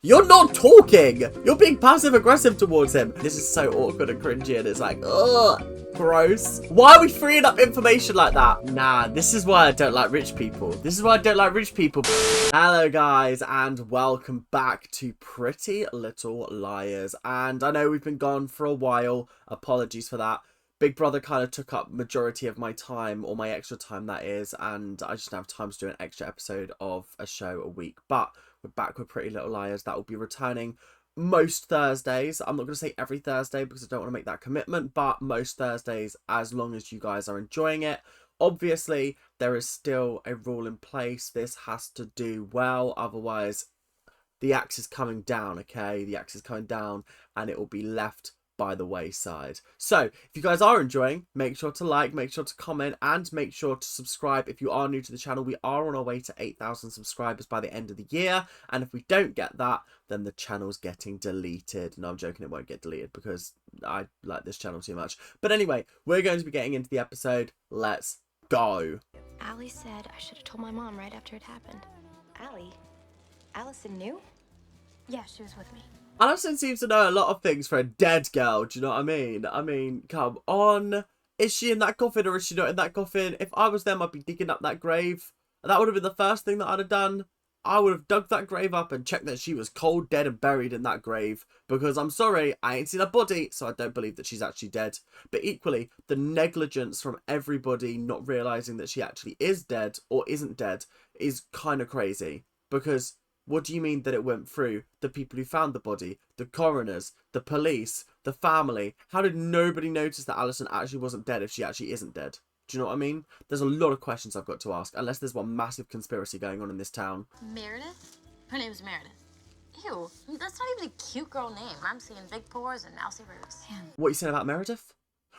You're not talking! You're being passive-aggressive towards him. This is so awkward and cringy, and it's like, ugh, gross. Why are we freeing up information like that? Nah, this is why I don't like rich people. This is why I don't like rich people. Hello, guys, and welcome back to Pretty Little Liars. And I know we've been gone for a while. Apologies for that. Big Brother kind of took up majority of my time, or my extra time, that is, and I just don't have time to do an extra episode of a show a week. But we're back with Pretty Little Liars. That will be returning most Thursdays. I'm not going to say every Thursday because I don't want to make that commitment, but most Thursdays, as long as you guys are enjoying it. Obviously, there is still a rule in place. This has to do well, otherwise the axe is coming down, okay? The axe is coming down and it will be left by the wayside. So if you guys are enjoying, make sure to like, make sure to comment, and make sure to subscribe if you are new to the channel. We are on our way to 8,000 subscribers by the end of the year, and if we don't get that, then the channel's getting deleted. No, I'm joking, it won't get deleted because I like this channel too much. But anyway, we're going to be getting into the episode. Let's go. Allie said I should have told my mom right after it happened. Allie? Allison knew? Yeah, she was with me. Alison seems to know a lot of things for a dead girl, do you know what I mean? I mean, come on. Is she in that coffin or is she not in that coffin? If I was them, I'd be digging up that grave. That would have been the first thing that I'd have done. I would have dug that grave up and checked that she was cold, dead and buried in that grave. Because I'm sorry, I ain't seen her body, so I don't believe that she's actually dead. But equally, the negligence from everybody not realising that she actually is dead or isn't dead is kind of crazy. Because what do you mean that it went through the people who found the body, the coroners, the police, the family? How did nobody notice that Alison actually wasn't dead if she actually isn't dead? Do you know what I mean? There's a lot of questions I've got to ask, unless there's one massive conspiracy going on in this town. Meredith? Her name's Meredith. Ew, that's not even a cute girl name. I'm seeing big pores and mousy roots. What are you saying about Meredith?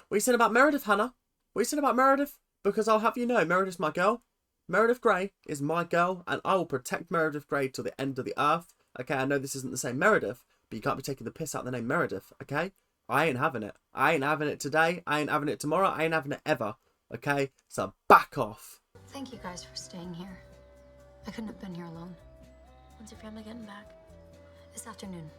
What are you saying about Meredith, Hannah? What are you saying about Meredith? Because I'll have you know, Meredith's my girl. Meredith Grey is my girl, and I will protect Meredith Grey till the end of the earth. Okay, I know this isn't the same Meredith, but you can't be taking the piss out of the name Meredith, okay? I ain't having it. I ain't having it today. I ain't having it tomorrow. I ain't having it ever, okay? So back off. Thank you guys for staying here. I couldn't have been here alone. When's your family getting back? This afternoon.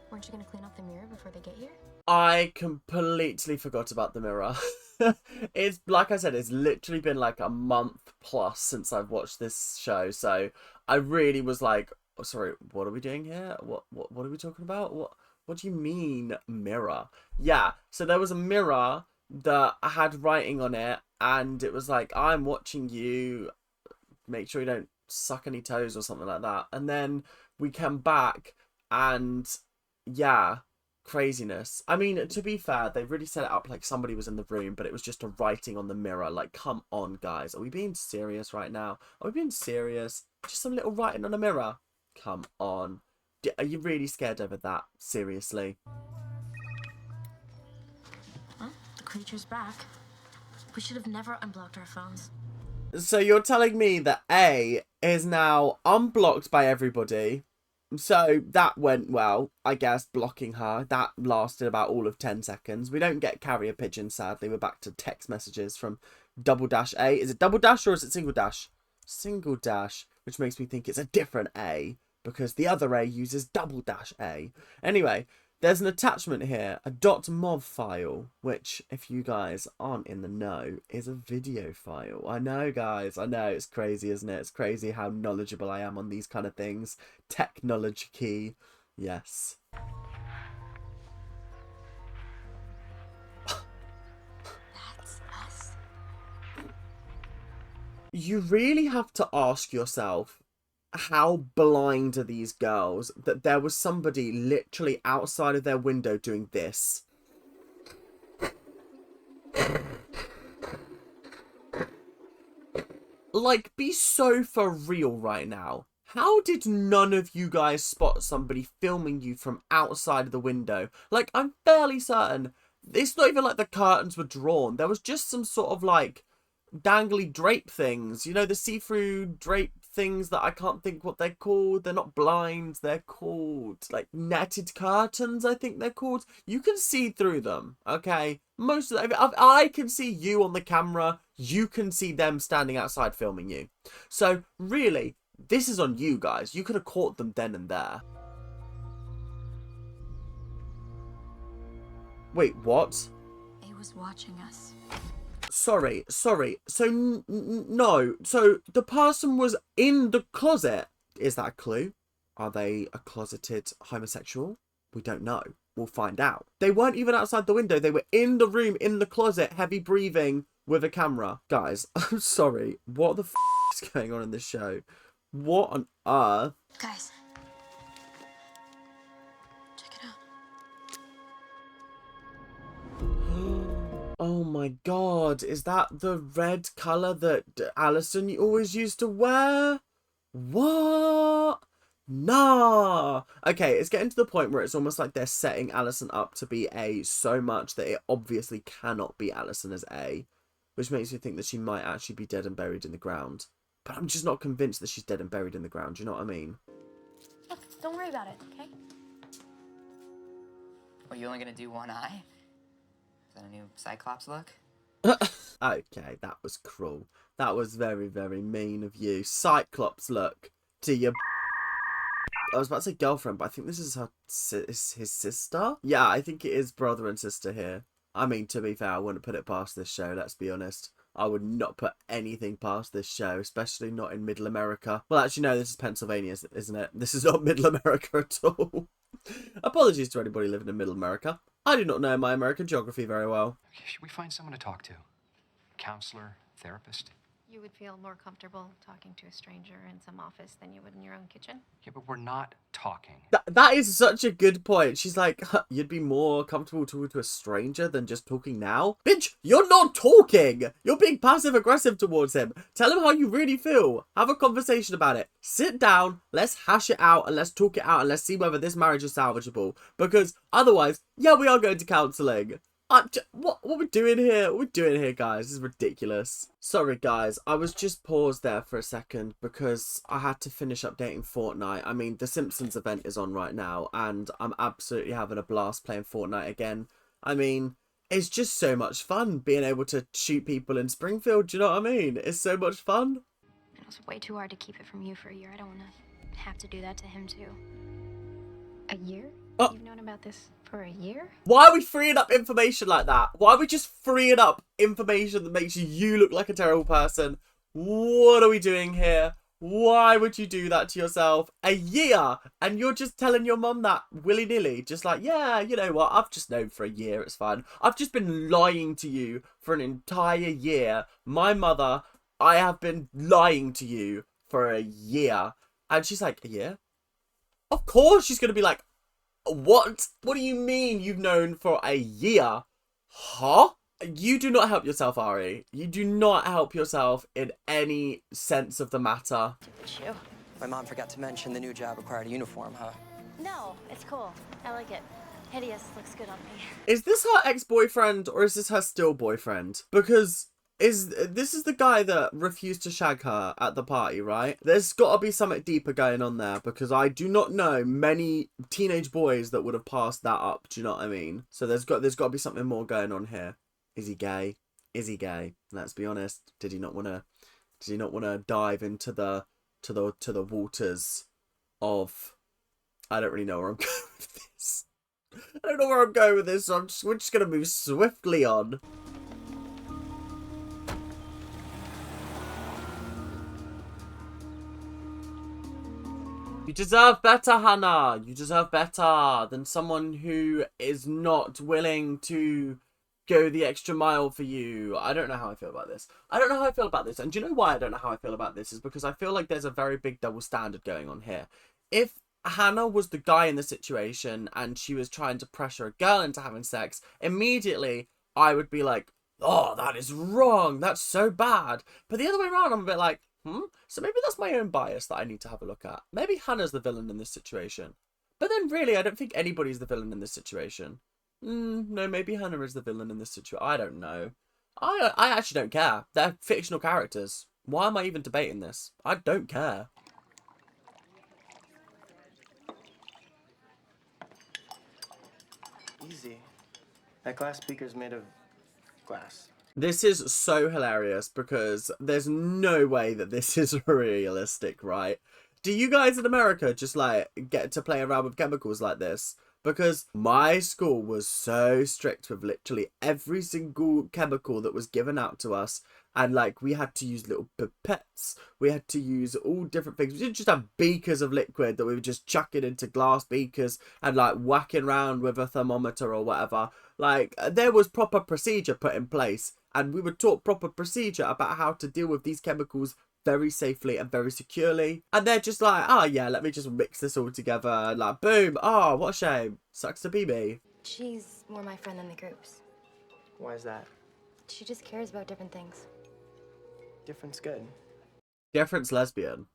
Weren't you gonna clean up the mirror before they get here? I completely forgot about the mirror. It's, like I said, it's literally been like a month plus since I've watched this show, so I really was like, oh, sorry, what are we doing here? What are we talking about? What do you mean mirror? Yeah, so there was a mirror that I had writing on it, and it was like, I'm watching you, make sure you don't suck any toes or something like that. And then we come back and yeah, craziness. I mean, to be fair, they really set it up like somebody was in the room, but it was just a writing on the mirror. Like, come on, guys. Are we being serious right now? Are we being serious? Just some little writing on a mirror? Come on. Are you really scared over that? Seriously? Well, the creature's back. We should have never unblocked our phones. So you're telling me that A is now unblocked by everybody. So that went well, I guess, blocking her. That lasted about all of 10 seconds. We don't get carrier pigeons, sadly. We're back to text messages from double dash A. Is it double dash or is it single dash? Single dash, which makes me think it's a different A, because the other A uses double dash A. Anyway, there's an attachment here, a .mov file, which, if you guys aren't in the know, is a video file. I know, guys, I know, it's crazy, isn't it? It's crazy how knowledgeable I am on these kind of things. Technology key, yes. That's us. You really have to ask yourself, how blind are these girls that there was somebody literally outside of their window doing this? Like, be so for real right now. How did none of you guys spot somebody filming you from outside of the window? Like, I'm fairly certain it's not even like the curtains were drawn. There was just some sort of like dangly drape things, you know, the see-through drape things that I can't think what they're called. They're not blinds, they're called like netted curtains, I think they're called. You can see through them, okay? Most of them, I can see you on the camera, you can see them standing outside filming you. So really, this is on you guys. You could have caught them then and there. Wait, what? He was watching us. Sorry. So, no. So, the person was in the closet. Is that a clue? Are they a closeted homosexual? We don't know. We'll find out. They weren't even outside the window. They were in the room, in the closet, heavy breathing with a camera. Guys, I'm sorry. What the f is going on in this show? What on earth? Guys. Check it out. Oh my god. Is that the red colour that Alison always used to wear? What? Nah. Okay, it's getting to the point where it's almost like they're setting Alison up to be A so much that it obviously cannot be Alison as A, which makes me think that she might actually be dead and buried in the ground. But I'm just not convinced that she's dead and buried in the ground, you know what I mean? Look, don't worry about it, okay? Are you only gonna do one eye? Is that a new Cyclops look? Okay, that was cruel. That was very, very mean of you. Cyclops look to your... I was about to say girlfriend, but I think this is his sister? Yeah, I think it is brother and sister here. I mean, to be fair, I wouldn't put it past this show, let's be honest. I would not put anything past this show, especially not in Middle America. Well, actually, no, this is Pennsylvania, isn't it? This is not Middle America at all. Apologies to anybody living in Middle America. I do not know my American geography very well. Should we find someone to talk to? Counselor? Therapist? You would feel more comfortable talking to a stranger in some office than you would in your own kitchen? Yeah, but we're not talking. That is such a good point. She's like, you'd be more comfortable talking to a stranger than just talking now? Bitch, you're not talking! You're being passive-aggressive towards him. Tell him how you really feel. Have a conversation about it. Sit down, let's hash it out, and let's talk it out, and let's see whether this marriage is salvageable. Because otherwise, yeah, we are going to counselling. What are we doing here? What are we doing here, guys? This is ridiculous. Sorry, guys. I was just paused there for a second because I had to finish updating Fortnite. I mean, the Simpsons event is on right now, and I'm absolutely having a blast playing Fortnite again. I mean, it's just so much fun being able to shoot people in Springfield. Do you know what I mean? It's so much fun. It was way too hard to keep it from you for a year. I don't want to have to do that to him, too. A year? Oh. You've known about this for a year? Why are we freeing up information like that? Why are we just freeing up information that makes you look like a terrible person? What are we doing here? Why would you do that to yourself? A year! And you're just telling your mum that willy-nilly. Just like, yeah, you know what? I've just known for a year. It's fine. I've just been lying to you for an entire year. My mother, I have been lying to you for a year. And she's like, a year? Of course she's going to be like, what? What do you mean you've known for a year? Huh? You do not help yourself, Ari. You do not help yourself in any sense of the matter. You? My mom forgot to mention the new job required a uniform, huh? No, it's cool. I like it. Hideous looks good on me. Is this her ex-boyfriend or is this her still boyfriend? Because this is the guy that refused to shag her at the party, right? There's got to be something deeper going on there because I do not know many teenage boys that would have passed that up. Do you know what I mean? So there's got to be something more going on here. Is he gay? Is he gay? Let's be honest. Did he not want to dive into the waters of... I don't really know where I'm going with this. I don't know where I'm going with this, so we're just going to move swiftly on. You deserve better, Hannah. You deserve better than someone who is not willing to go the extra mile for you. I don't know how I feel about this. And do you know why I don't know how I feel about this? Is because I feel like there's a very big double standard going on here. If Hannah was the guy in the situation and she was trying to pressure a girl into having sex, immediately I would be like, oh, that is wrong. That's so bad. But the other way around, I'm a bit like, so maybe that's my own bias that I need to have a look at. Maybe Hannah's the villain in this situation. But then really, I don't think anybody's the villain in this situation. No, maybe Hannah is the villain in this situation. I don't know. I actually don't care. They're fictional characters. Why am I even debating this? I don't care. Easy. That glass speaker's made of glass. This is so hilarious because there's no way that this is realistic, right? Do you guys in America just like get to play around with chemicals like this? because my school was so strict with literally every single chemical that was given out to us. And like, we had to use little pipettes. We had to use all different things. We didn't just have beakers of liquid that we were just chucking into glass beakers and like whacking around with a thermometer or whatever. Like, there was proper procedure put in place, and we were taught proper procedure about how to deal with these chemicals very safely and very securely. And they're just like, oh yeah, let me just mix this all together. Like, boom. Oh, what a shame. Sucks to be me. She's more my friend than the group's. Why is that? She just cares about different things. Different's good. Different's lesbian.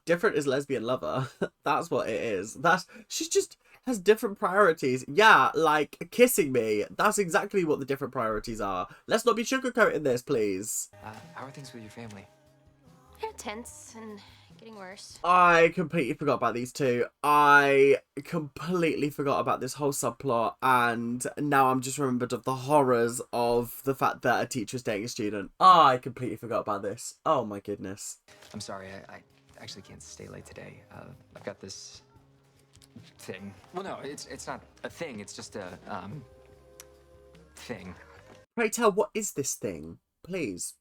Different is lesbian lover. That's what it is. She just has different priorities. Yeah, like kissing me. That's exactly what the different priorities are. Let's not be sugarcoating this, please. How are things with your family? They're tense and getting worse. I completely forgot about these two. I completely forgot about this whole subplot, and now I'm just remembered of the horrors of the fact that a teacher's dating a student. I completely forgot about this. Oh my goodness. I'm sorry, I actually can't stay late today. I've got this thing. Well, no, it's not a thing. It's just a thing. Pray tell, what is this thing? Please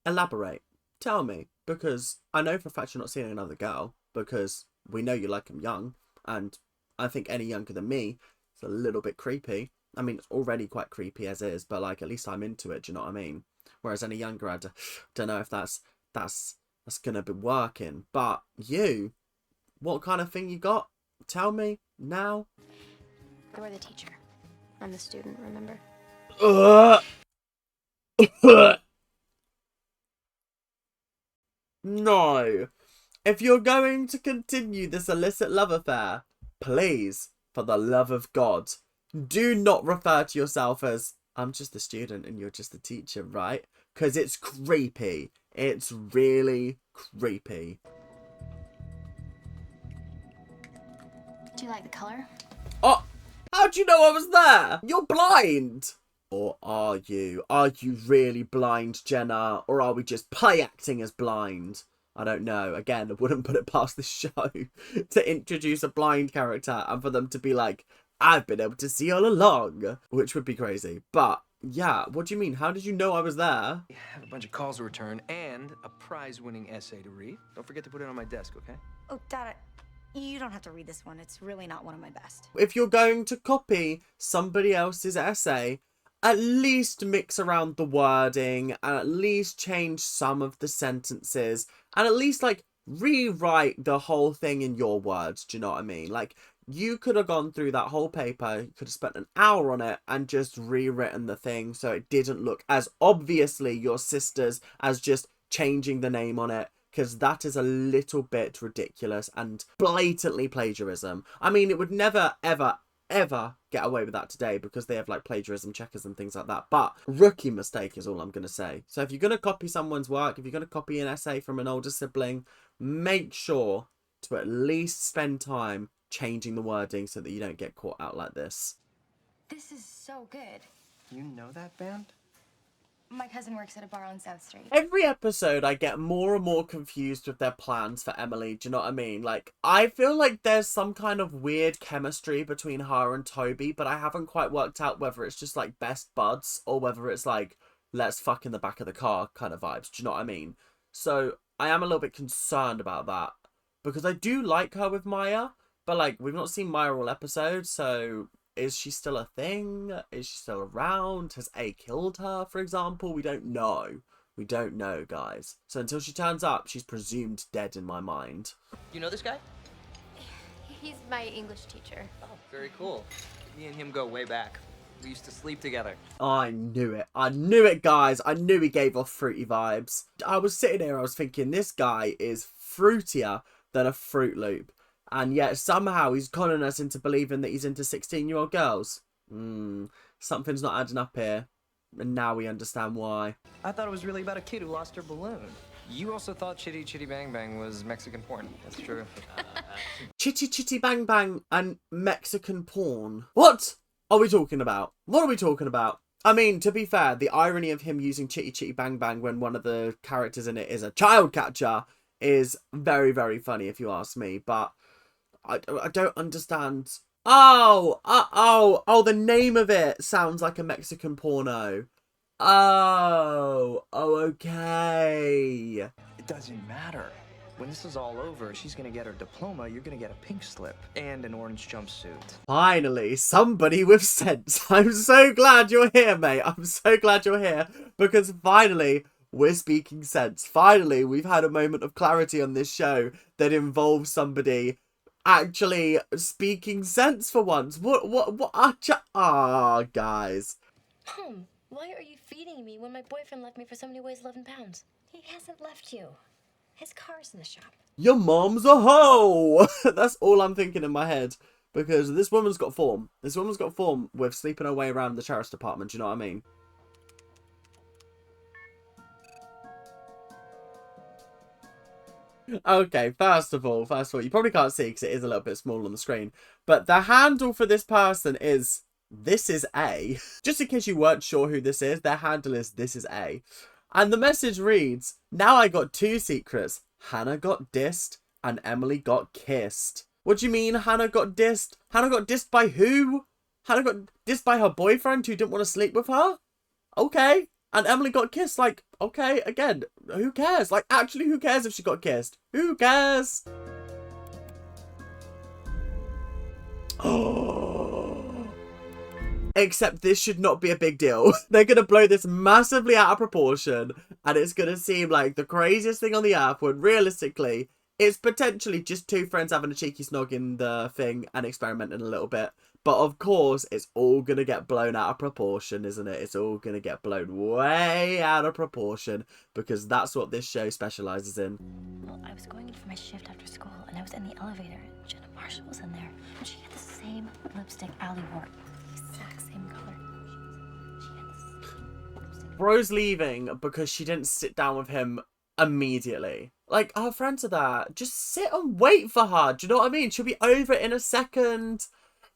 elaborate. Tell me, because I know for a fact you're not seeing another girl, because we know you like them young, and I think any younger than me is a little bit creepy. I mean, it's already quite creepy as is, but like, at least I'm into it, do you know what I mean? Whereas any younger, I don't know if that's gonna be working. But you, what kind of thing you got? Tell me now. You're the teacher. I'm the student, remember? No. If you're going to continue this illicit love affair, please, for the love of God, do not refer to yourself as, I'm just a student and you're just a teacher, right? Because it's creepy. It's really creepy. Do you like the color? Oh, how'd you know I was there? You're blind. Or are you? Are you really blind, Jenna? Or are we just play acting as blind? I don't know. Again, I wouldn't put it past this show to introduce a blind character and for them to be like, I've been able to see all along, which would be crazy. But yeah, what do you mean? How did you know I was there? I have a bunch of calls to return and a prize-winning essay to read. Don't forget to put it on my desk, okay? Oh, Dad, you don't have to read this one. It's really not one of my best. If you're going to copy somebody else's essay, at least mix around the wording and at least change some of the sentences and at least like rewrite the whole thing in your words. Do you know what I mean? Like, you could have gone through that whole paper, you could have spent an hour on it and just rewritten the thing so it didn't look as obviously your sister's as just changing the name on it, because that is a little bit ridiculous and blatantly plagiarism. I mean, it would never, ever get away with that today because they have like plagiarism checkers and things like that. But rookie mistake is all I'm going to say. So if you're going to copy someone's work, if you're going to copy an essay from an older sibling, make sure to at least spend time changing the wording so that you don't get caught out like this. This is so good. You know that band? My cousin works at a bar on South Street. Every episode I get more and more confused with their plans for Emily, do you know what I mean? Like, I feel like there's some kind of weird chemistry between her and Toby, but I haven't quite worked out whether it's just like best buds or whether it's like, let's fuck in the back of the car kind of vibes, do you know what I mean? So I am a little bit concerned about that because I do like her with Maya, but like, we've not seen Maya all episode, so is she still a thing? Is she still around? Has A killed her, for example? We don't know. We don't know, guys. So until she turns up, she's presumed dead in my mind. You know this guy? He's my English teacher. Oh, very cool. Me and him go way back. We used to sleep together. I knew it. I knew it, guys. I knew he gave off fruity vibes. I was sitting here, I was thinking, this guy is fruitier than a Fruit Loop. And yet somehow he's conning us into believing that he's into 16-year-old girls. Something's not adding up here. And now we understand why. I thought it was really about a kid who lost her balloon. You also thought Chitty Chitty Bang Bang was Mexican porn. That's true. Chitty Chitty Bang Bang and Mexican porn. What are we talking about? What are we talking about? I mean, to be fair, the irony of him using Chitty Chitty Bang Bang when one of the characters in it is a child catcher is very, very funny if you ask me. But I don't understand. Oh, the name of it sounds like a Mexican porno. Oh, okay. It doesn't matter. When this is all over, she's gonna get her diploma, you're gonna get a pink slip and an orange jumpsuit. Finally, somebody with sense. I'm so glad you're here, mate. I'm so glad you're here because finally we're speaking sense. Finally, we've had a moment of clarity on this show that involves somebody actually speaking sense for once. Guys. Mom, why are you feeding me when my boyfriend left me for somebody who weighs 11 pounds? He hasn't left you. His car's in the shop. Your mom's a hoe. That's all I'm thinking in my head. Because this woman's got form. This woman's got form with sleeping her way around the sheriff's department. Do you know what I mean? Okay, first of all, you probably can't see because it is a little bit small on the screen. But the handle for this person is, this is A. Just in case you weren't sure who this is, their handle is, this is A. And the message reads, now I got two secrets. Hannah got dissed and Emily got kissed. What do you mean Hannah got dissed? Hannah got dissed by who? Hannah got dissed by her boyfriend who didn't want to sleep with her? Okay. And Emily got kissed. Like, okay, again, who cares? Like, actually, who cares if she got kissed? Who cares? Oh. Except this should not be a big deal. They're going to blow this massively out of proportion and it's going to seem like the craziest thing on the earth when realistically it's potentially just two friends having a cheeky snog in the thing and experimenting a little bit. But of course, it's all going to get blown out of proportion, isn't it? It's all going to get blown way out of proportion because that's what this show specializes in. Well, I was going in for my shift after school and I was in the elevator and Jenna Marshall was in there and she had the same lipstick Allie wore. Exact same color. She had the same lipstick. Bro's leaving because she didn't sit down with him immediately. Like, her friends are there. Just sit and wait for her. Do you know what I mean? She'll be over in a second.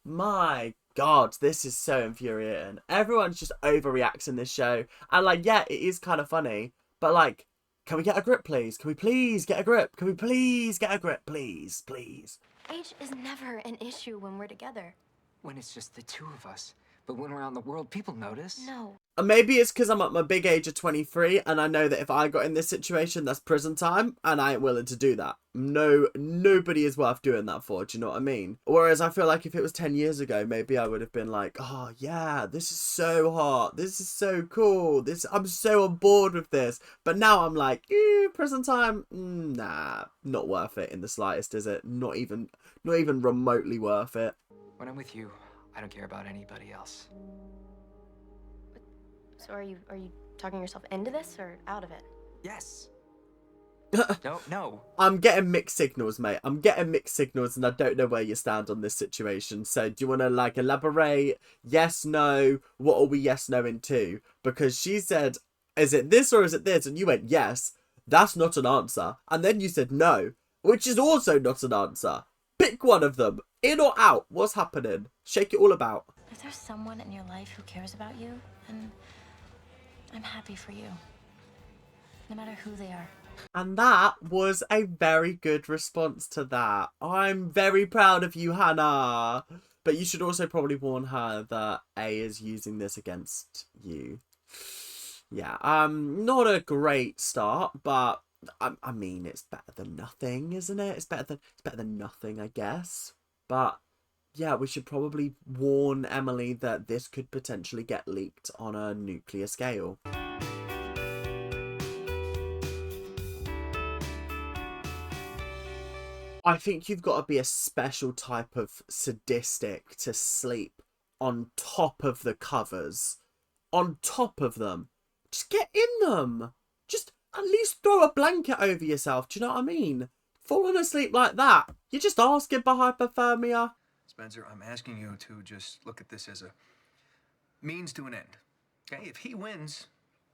My God, this is so infuriating. Everyone's just overreacting this show. And like, yeah, it is kind of funny. But like, can we get a grip, please? Can we please get a grip? Can we please get a grip? Please, please. Age is never an issue when we're together. When it's just the two of us. But when we're out in the world, people notice. No. And maybe it's because I'm at my big age of 23 and I know that if I got in this situation, that's prison time and I ain't willing to do that. No, nobody is worth doing that for. Do you know what I mean? Whereas I feel like if it was 10 years ago, maybe I would have been like, oh yeah, this is so hot. This is so cool. I'm so on board with this. But now I'm like, prison time? Nah, not worth it in the slightest, is it? Not even remotely worth it. When I'm with you, I don't care about anybody else. So are you talking yourself into this or out of it? Yes. No. I'm getting mixed signals, mate. I'm getting mixed signals and I don't know where you stand on this situation. So do you want to like elaborate? Yes, no. What are we yes, no into? Because she said, is it this or is it this? And you went, yes. That's not an answer. And then you said no, which is also not an answer. Pick one of them. In or out? What's happening? Shake it all about. If there's someone in your life who cares about you, then I'm happy for you. No matter who they are. And that was a very good response to that. I'm very proud of you, Hannah. But you should also probably warn her that A is using this against you. Yeah, not a great start, but I mean, it's better than nothing, isn't it? It's better than nothing, I guess. But yeah, we should probably warn Emily that this could potentially get leaked on a nuclear scale. I think you've got to be a special type of sadistic to sleep on top of the covers. On top of them. Just get in them. Just at least throw a blanket over yourself. Do you know what I mean? Falling asleep like that. You're just asking for hypothermia. Spencer, I'm asking you to just look at this as a means to an end. Okay? If he wins,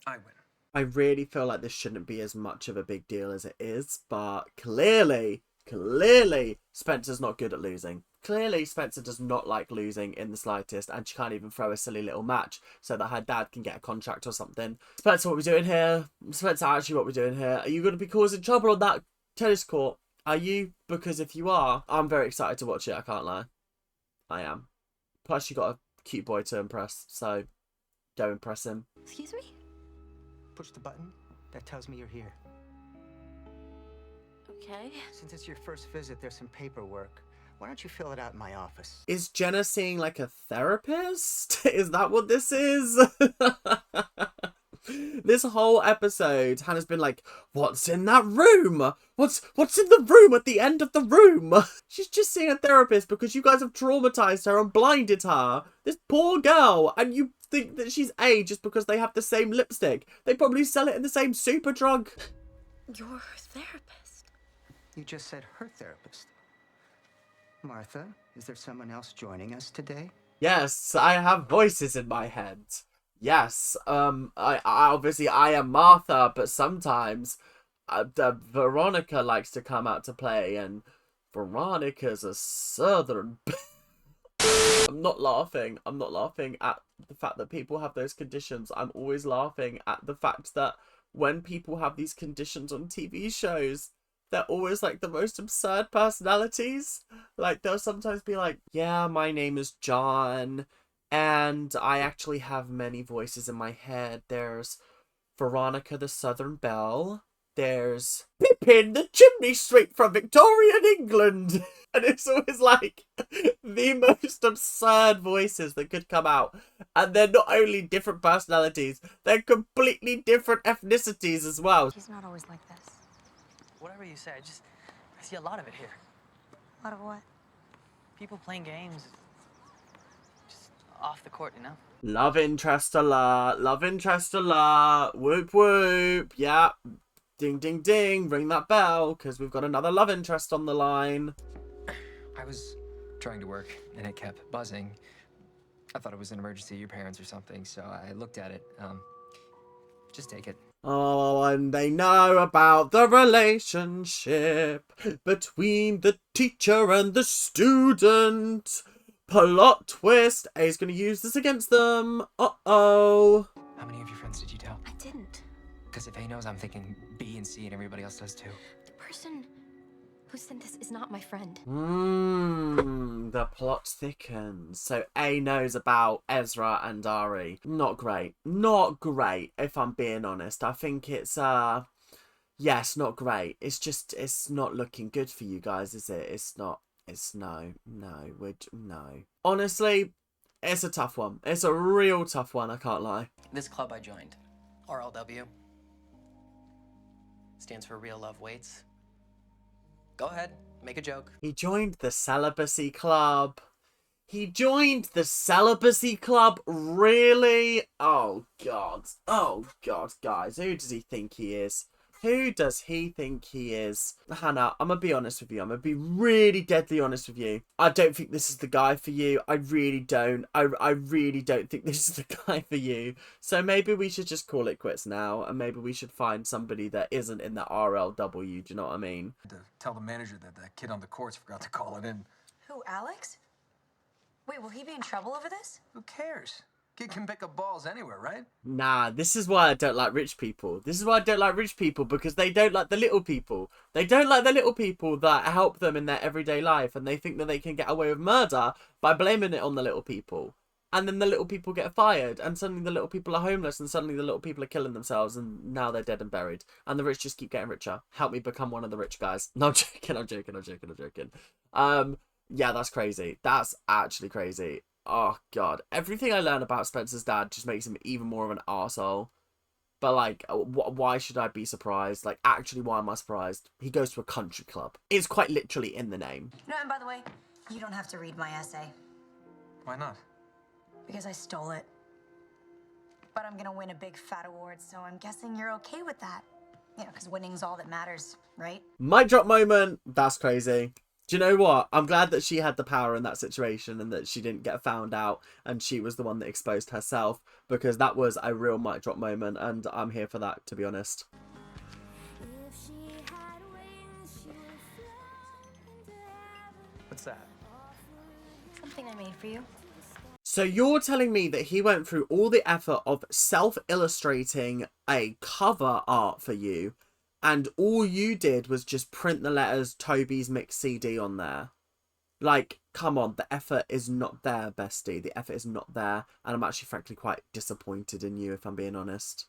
I win. I really feel like this shouldn't be as much of a big deal as it is, but clearly, Spencer's not good at losing. Clearly, Spencer does not like losing in the slightest, and she can't even throw a silly little match so that her dad can get a contract or something. Spencer, what are we doing here? Spencer, actually, what are we doing here? Are you going to be causing trouble on that tennis court? Are you? Because if you are, I'm very excited to watch it, I can't lie. I am. Plus, you got a cute boy to impress, so go impress him. Excuse me? Push the button. That tells me you're here. Okay. Since it's your first visit, there's some paperwork. Why don't you fill it out in my office? Is Jenna seeing like a therapist? Is that what this is? This whole episode, Hannah's been like, what's in that room? What's in the room at the end of the room? She's just seeing a therapist because you guys have traumatized her and blinded her. This poor girl. And you think that she's A just because they have the same lipstick. They probably sell it in the same super drug. You're her therapist. You just said her therapist. Martha, is there someone else joining us today? Yes, I have voices in my head. Yes, I obviously I am Martha, but sometimes Veronica likes to come out to play, and Veronica's a southern. I'm not laughing. I'm not laughing at the fact that people have those conditions. I'm always laughing at the fact that when people have these conditions on TV shows, they're always like the most absurd personalities. Like they'll sometimes be like, yeah, my name is John, and I actually have many voices in my head. There's Veronica the Southern Belle. There's Pippin the chimney sweep from Victorian England. And it's always like the most absurd voices that could come out. And they're not only different personalities, they're completely different ethnicities as well. He's not always like this. Whatever you say, I see a lot of it here. A lot of what? People playing games, just off the court, you know? Love interest alert, love interest alert, whoop whoop, yeah. Ding ding ding, ring that bell, because we've got another love interest on the line. I was trying to work, and it kept buzzing. I thought it was an emergency at your parents or something, so I looked at it. Just take it. Oh, and they know about the relationship between the teacher and the student. Plot twist. A's going to use this against them. Uh-oh. How many of your friends did you tell? I didn't. Because if A knows, I'm thinking B and C and everybody else does too. The person who sent this is not my friend. The plot thickens. So A knows about Ezra and Ari. Not great. Not great, if I'm being honest. I think it's, yes, not great. It's just, it's not looking good for you guys, is it? It's not. It's no. Honestly, it's a tough one. It's a real tough one, I can't lie. This club I joined, RLW, stands for Real Love Waits. Go ahead, make a joke. He joined the celibacy club. He joined the celibacy club? Really? Oh, God. Oh, God, guys. Who does he think he is? Who does he think he is? Hannah, I'm going to be honest with you. I'm going to be really deadly honest with you. I don't think this is the guy for you. I really don't. I really don't think this is the guy for you. So maybe we should just call it quits now. And maybe we should find somebody that isn't in the RLW. Do you know what I mean? To tell the manager that kid on the courts forgot to call it in. Who, Alex? Wait, will he be in trouble over this? Who cares? Kid can pick up balls anywhere, right? Nah, this is why I don't like rich people. This is why I don't like rich people, because they don't like the little people. They don't like the little people that help them in their everyday life, and they think that they can get away with murder by blaming it on the little people. And then the little people get fired, and suddenly the little people are homeless, and suddenly the little people are killing themselves, and now they're dead and buried. And the rich just keep getting richer. Help me become one of the rich guys. No, I'm joking. Yeah, that's crazy. That's actually crazy. Oh, God. Everything I learn about Spencer's dad just makes him even more of an arsehole. But, like, why should I be surprised? Like, actually, why am I surprised? He goes to a country club. It's quite literally in the name. No, and by the way, you don't have to read my essay. Why not? Because I stole it. But I'm gonna win a big fat award, so I'm guessing you're okay with that. You know, because winning's all that matters, right? Mic drop moment. That's crazy. Do you know what? I'm glad that she had the power in that situation and that she didn't get found out and she was the one that exposed herself, because that was a real mic drop moment and I'm here for that, to be honest. What's that? Something I made for you. So you're telling me that he went through all the effort of self-illustrating a cover art for you, and all you did was just print the letters Toby's Mix CD on there? Like, come on, the effort is not there, bestie. The effort is not there. And I'm actually frankly quite disappointed in you, if I'm being honest.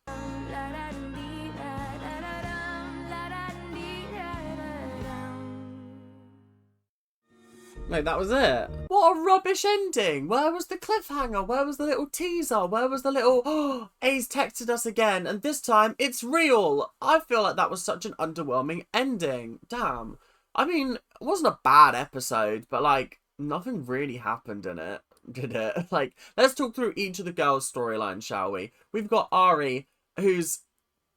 Like, that was it. What a rubbish ending. Where was the cliffhanger? Where was the little teaser? Where was the little, oh, A's texted us again, and this time it's real. I feel like that was such an underwhelming ending. Damn. I mean, it wasn't a bad episode, but like, nothing really happened in it, did it? Like, let's talk through each of the girls' storylines, shall we? We've got Ari, whose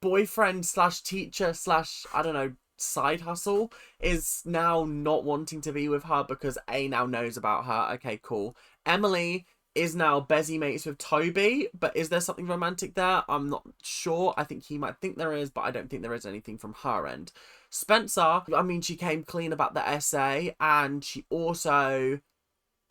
boyfriend slash teacher slash, I don't know, side hustle is now not wanting to be with her because A now knows about her. Okay, cool. Emily is now Bezzy mates with Toby, but is there something romantic there? I'm not sure. I think he might think there is, but I don't think there is anything from her end. Spencer, I mean, she came clean about the essay, and she also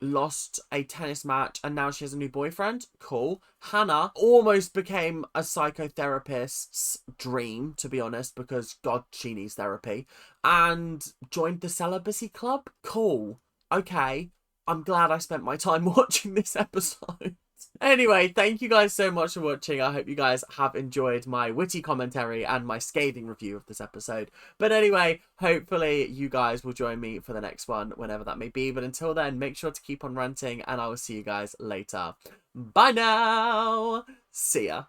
lost a tennis match, and now she has a new boyfriend. Cool. Hannah almost became a psychotherapist's dream, to be honest, because God, she needs therapy, and joined the celibacy club. Cool. Okay. I'm glad I spent my time watching this episode. Anyway, thank you guys so much for watching. I hope you guys have enjoyed my witty commentary and my scathing review of this episode. But anyway, hopefully you guys will join me for the next one, whenever that may be. But until then, make sure to keep on ranting, and I will see you guys later. Bye now! See ya.